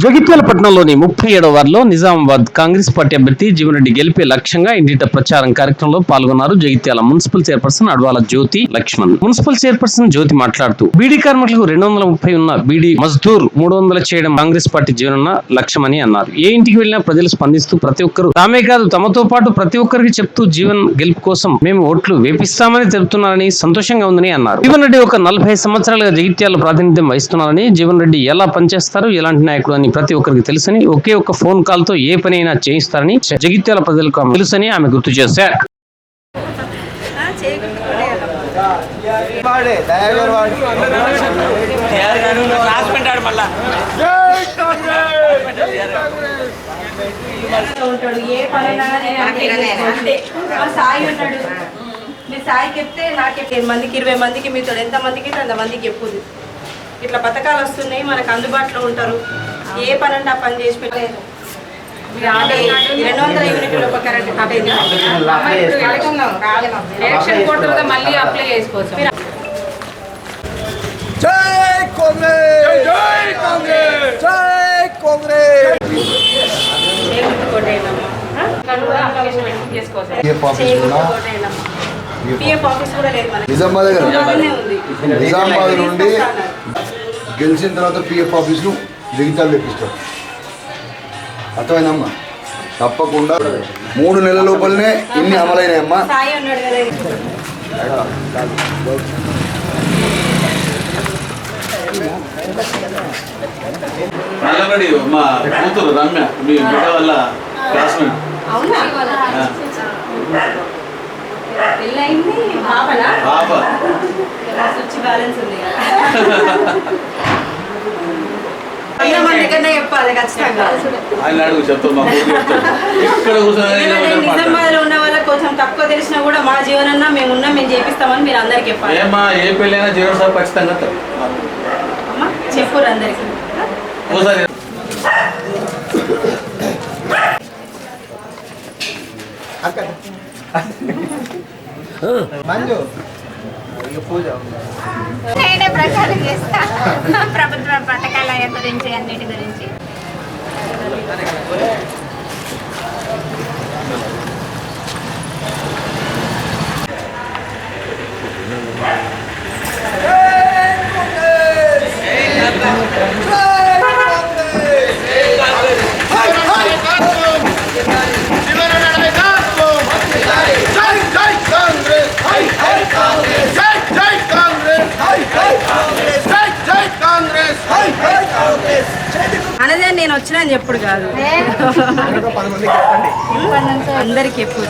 జగిత్యాల పట్టణంలోని 37వ వార్డులో నిజామాబాద్ కాంగ్రెస్ పార్టీ అభ్యర్థి జీవన్ రెడ్డి గెలిపే లక్ష్యంగా ఇంటింట ప్రచారం కార్యక్రమంలో పాల్గొన్నారు జగిత్యాల మున్సిపల్ చైర్పర్సన్ అడ్వాల జ్యోతి లక్ష్మణ్. మున్సిపల్ చైర్పర్సన్ జ్యోతి మాట్లాడుతూ బీడీ కార్మికులకు 230 ఉన్న బీడీ మజ్దూర్ 300 చేయడం కాంగ్రెస్ పార్టీ జీవన లక్ష్యమని అన్నారు. ఏ ఇంటికి వెళ్లినా ప్రజలు స్పందిస్తూ ప్రతి ఒక్కరు తామే కాదు తమతో పాటు ప్రతి ఒక్కరికి చెప్తూ జీవన్ గెలుపు కోసం మేము ఓట్లు వేపిస్తామని తెలుపుతున్నారని సంతోషంగా ఉందని అన్నారు. జీవన్ రెడ్డి ఒక 40 సంవత్సరాలుగా జగిత్యాల ప్రాతినిధ్యం వహిస్తున్నారని, జీవన్ రెడ్డి ఎలా పనిచేస్తారు, ఎలాంటి నాయకుడు అని ప్రతి ఒక్కరికి తెలుసని, ఒకే ఒక్క ఫోన్ కాల్ తో ఏ పనైనా చేయిస్తారని జగిత్యాల ప్రజలకు తెలుసని ఆమె గుర్తు చేశారు. మీ సాయికి చెప్తే నాకు 10 మందికి 20 మందికి మీతో ఎంతమందికి అంతమందికి ఎప్పుడు ఇట్లా పథకాలు వస్తున్నాయి, మనకు అందుబాటులో ఉంటారు. ఏ పని అంటే ఆ పని చేసి పెట్టలేదు. 200 యూనిట్లు ఒక కరెంట్ ఎలక్షన్ కోడ్ తర్వాత మళ్ళీ అప్లై చేసుకోవచ్చు. జై కాంగ్రెస్, జై కాంగ్రెస్, జై కాంగ్రెస్. నిజామాబాద్ నుండి గెలిచిన తర్వాత పిఎఫ్ ఆఫీసును జగిత్యాల తెప్పిస్తాం. అర్థమైందమ్మా? తప్పకుండా 3 నెలల లోపలనే ఇన్ని అమలైనాయమ్మా. మా కూతురు రమ్య మీ బిడ్డ వల్ల క్లాస్మేట్. నిజామాబాద్ లో ఉన్న వాళ్ళకి కొంచెం తక్కువ తెలిసినా కూడా మా జీవనన్నా మేము ఉన్నాం, మేము చేపిస్తామని మీరు అందరికి చెప్పాలి. ఏ పెళ్ళైనా జీవన సార్ ఖచ్చితంగా చెప్పురు అందరికి. నేనే ప్రచారం చేస్తా ప్రభుత్వ పథకాల గురించి, అన్నిటి గురించి. అనేది నేను వచ్చినా అని చెప్పుడు కాదు, అందరికి చెప్పుర్రి,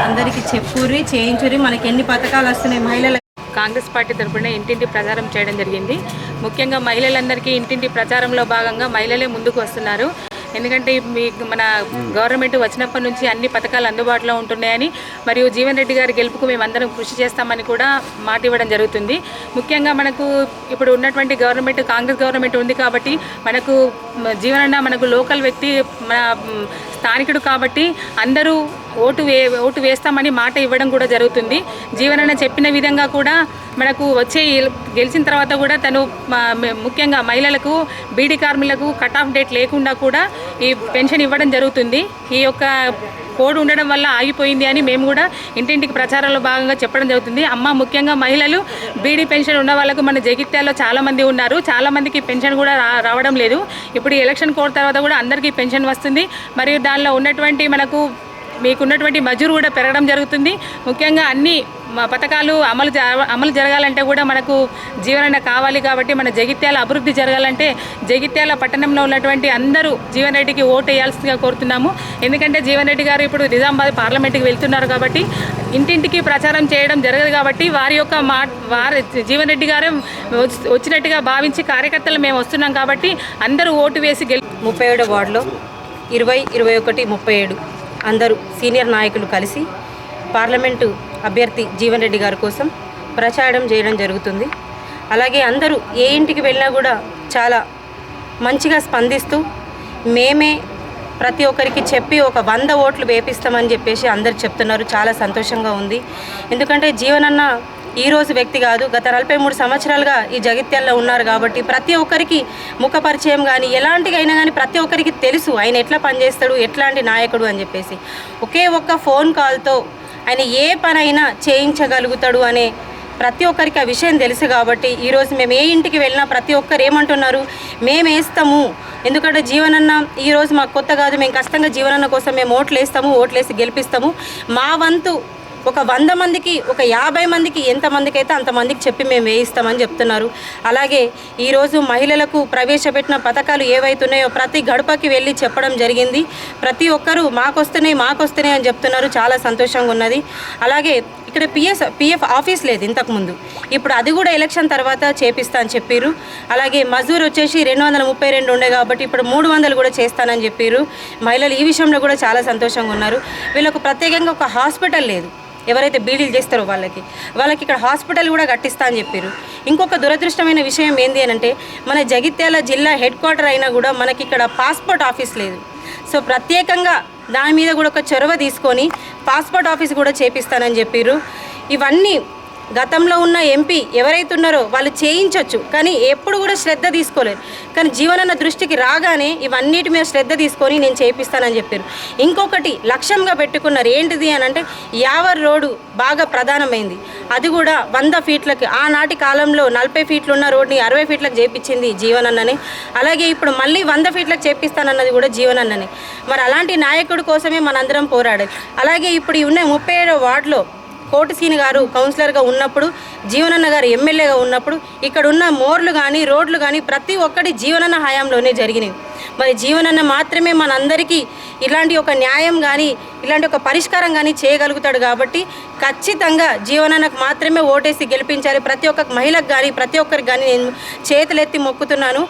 అందరికి చెప్పుర్రి, చేయించుర్రి. మనకి ఎన్ని పథకాలు వస్తున్నాయి మహిళల. కాంగ్రెస్ పార్టీ తరఫున ఇంటింటి ప్రచారం చేయడం జరిగింది. ముఖ్యంగా మహిళలందరికీ ఇంటింటి ప్రచారంలో భాగంగా మహిళలే ముందుకు వస్తున్నారు. ఎందుకంటే మన గవర్నమెంట్ వచ్చినప్పటి నుంచి అన్ని పథకాలు అందుబాటులో ఉంటున్నాయని, మరియు జీవన్ రెడ్డి గారి గెలుపుకు మేమందరం కృషి చేస్తామని కూడా మాట ఇవ్వడం జరుగుతుంది. ముఖ్యంగా మనకు ఇప్పుడు ఉన్నటువంటి గవర్నమెంట్ కాంగ్రెస్ గవర్నమెంట్ ఉంది కాబట్టి మనకు జీవనన్న మనకు లోకల్ వ్యక్తి, మన స్థానికుడు కాబట్టి అందరూ ఓటు వేస్తామని మాట ఇవ్వడం కూడా జరుగుతుంది. జీవనన్న చెప్పిన విధంగా కూడా మనకు గెలిచిన తర్వాత కూడా తను ముఖ్యంగా మహిళలకు, బీడీ కార్మికులకు కట్ ఆఫ్ డేట్ లేకుండా కూడా ఈ పెన్షన్ ఇవ్వడం జరుగుతుంది. ఈ యొక్క కోడ్ ఉండడం వల్ల ఆగిపోయింది అని మేము కూడా ఇంటింటికి ప్రచారంలో భాగంగా చెప్పడం జరుగుతుంది. ముఖ్యంగా మహిళలు బీడీ పెన్షన్ ఉన్న వాళ్ళకు మన జగిత్యాల్లో చాలామంది ఉన్నారు, చాలామందికి పెన్షన్ కూడా రావడం లేదు. ఇప్పుడు ఎలక్షన్ కోడ్ తర్వాత కూడా అందరికీ పెన్షన్ వస్తుంది. మరియు దానిలో ఉన్నటువంటి మీకున్నటువంటి మజూరు కూడా పెరగడం జరుగుతుంది. ముఖ్యంగా అన్ని పథకాలు అమలు జరగాలంటే కూడా మనకు జీవనన్న కావాలి. కాబట్టి మన జగిత్యాల అభివృద్ధి జరగాలంటే జగిత్యాల పట్టణంలో ఉన్నటువంటి అందరూ జీవన్ రెడ్డికి ఓటు వేయాల్సిందిగా కోరుతున్నాము. ఎందుకంటే జీవన్ రెడ్డి గారు ఇప్పుడు నిజామాబాద్ పార్లమెంట్కి వెళ్తున్నారు కాబట్టి ఇంటింటికి ప్రచారం చేయడం జరగదు. కాబట్టి వారి జీవన్ రెడ్డి గారు వచ్చినట్టుగా భావించి కార్యకర్తలు మేము వస్తున్నాం కాబట్టి అందరూ ఓటు వేసి 37వ వార్డులో 20, 21, 37 అందరూ సీనియర్ నాయకులు కలిసి పార్లమెంటు అభ్యర్థి జీవన్ రెడ్డి గారి కోసం ప్రచారం చేయడం జరుగుతుంది. అలాగే అందరూ ఏ ఇంటికి వెళ్ళినా కూడా చాలా మంచిగా స్పందిస్తూ మేమే ప్రతి ఒక్కరికి చెప్పి ఒక 100 ఓట్లు వేపిస్తామని చెప్పేసి అందరు చెప్తున్నారు. చాలా సంతోషంగా ఉంది. ఎందుకంటే జీవనన్న ఈరోజు వ్యక్తి కాదు, గత 43 సంవత్సరాలుగా ఈ జగిత్యాల్లో ఉన్నారు కాబట్టి ప్రతి ఒక్కరికి ముఖ పరిచయం కానీ ఎలాంటిగా అయినా కానీ ప్రతి ఒక్కరికి తెలుసు ఆయన ఎట్లా పనిచేస్తాడు, ఎట్లాంటి నాయకుడు అని చెప్పేసి. ఒకే ఒక్క ఫోన్ కాల్తో ఆయన ఏ పనైనా చేయించగలుగుతాడు అనే ప్రతి ఒక్కరికి ఆ విషయం తెలుసు కాబట్టి ఈరోజు మేము ఏ ఇంటికి వెళ్ళినా ప్రతి ఒక్కరు ఏమంటున్నారు, మేము వేస్తాము, ఎందుకంటే జీవనన్న ఈరోజు మాకు కొత్త కాదు, మేము కష్టంగా జీవనన్న కోసం మేము ఓట్లేసి గెలిపిస్తాము, మా వంతు ఒక 100 మందికి ఒక 50 మందికి ఎంతమందికి అయితే అంతమందికి చెప్పి మేము వేయిస్తామని చెప్తున్నారు. అలాగే ఈరోజు మహిళలకు ప్రవేశపెట్టిన పథకాలు ఏవైతున్నాయో ప్రతి గడపకి వెళ్ళి చెప్పడం జరిగింది. ప్రతి ఒక్కరూ మాకొస్తున్నాయి అని చెప్తున్నారు. చాలా సంతోషంగా ఉన్నది. అలాగే ఇక్కడ పిఎఫ్ ఆఫీస్ లేదు ఇంతకుముందు, ఇప్పుడు అది కూడా ఎలక్షన్ తర్వాత చేపిస్తా అని చెప్పారు. అలాగే మజూర్ వచ్చేసి 232 ఉండే కాబట్టి ఇప్పుడు 300 కూడా చేస్తానని చెప్పారు. మహిళలు ఈ విషయంలో కూడా చాలా సంతోషంగా ఉన్నారు. వీళ్ళకు ప్రత్యేకంగా ఒక హాస్పిటల్ లేదు, ఎవరైతే బీడీలు చేస్తారో వాళ్ళకి ఇక్కడ హాస్పిటల్ కూడా కట్టిస్తా అని చెప్పారు. ఇంకొక దురదృష్టమైన విషయం ఏంటి అని అంటే మన జగిత్యాల జిల్లా హెడ్ క్వార్టర్ అయినా కూడా మనకి ఇక్కడ పాస్పోర్ట్ ఆఫీస్ లేదు. సో ప్రత్యేకంగా దాని మీద కూడా ఒక చొరవ తీసుకొని పాస్పోర్ట్ ఆఫీస్ కూడా చేపిస్తానని చెప్పారు. ఇవన్నీ గతంలో ఉన్న ఎంపీ ఎవరైతే ఉన్నారో వాళ్ళు చేయించవచ్చు, కానీ ఎప్పుడు కూడా శ్రద్ధ తీసుకోలేదు. కానీ జీవనన్న దృష్టికి రాగానే ఇవన్నిటి మీద శ్రద్ధ తీసుకొని నేను చేపిస్తానని చెప్పారు. ఇంకొకటి లక్ష్యంగా పెట్టుకున్నారు ఏంటిది అని అంటే యావర్ రోడ్డు బాగా ప్రధానమైంది, అది కూడా 100 ఫీట్లకి, ఆనాటి కాలంలో 40 ఫీట్లు ఉన్న రోడ్ని 60 ఫీట్లకు చేపించింది జీవనన్ననే. అలాగే ఇప్పుడు మళ్ళీ 100 ఫీట్లకు చేపిస్తానన్నది కూడా జీవనన్ననే. మరి అలాంటి నాయకుడి కోసమే మనందరం పోరాడాలి. అలాగే ఇప్పుడు ఉన్న 37వ వార్డులో కోటిసీని గారు కౌన్సిలర్గా ఉన్నప్పుడు, జీవనన్న గారు ఎమ్మెల్యేగా ఉన్నప్పుడు ఇక్కడ ఉన్న మోర్లు కానీ రోడ్లు కానీ ప్రతి ఒక్కటి జీవనన్న హయాంలోనే జరిగినాయి. మరి జీవనన్న మాత్రమే మనందరికీ ఇలాంటి ఒక న్యాయం కానీ ఇలాంటి ఒక పరిష్కారం కానీ చేయగలుగుతాడు కాబట్టి ఖచ్చితంగా జీవనన్నకు మాత్రమే ఓటేసి గెలిపించాలి. ప్రతి ఒక్క మహిళకు కానీ ప్రతి ఒక్కరికి కానీ నేను చేతులెత్తి మొక్కుతున్నాను.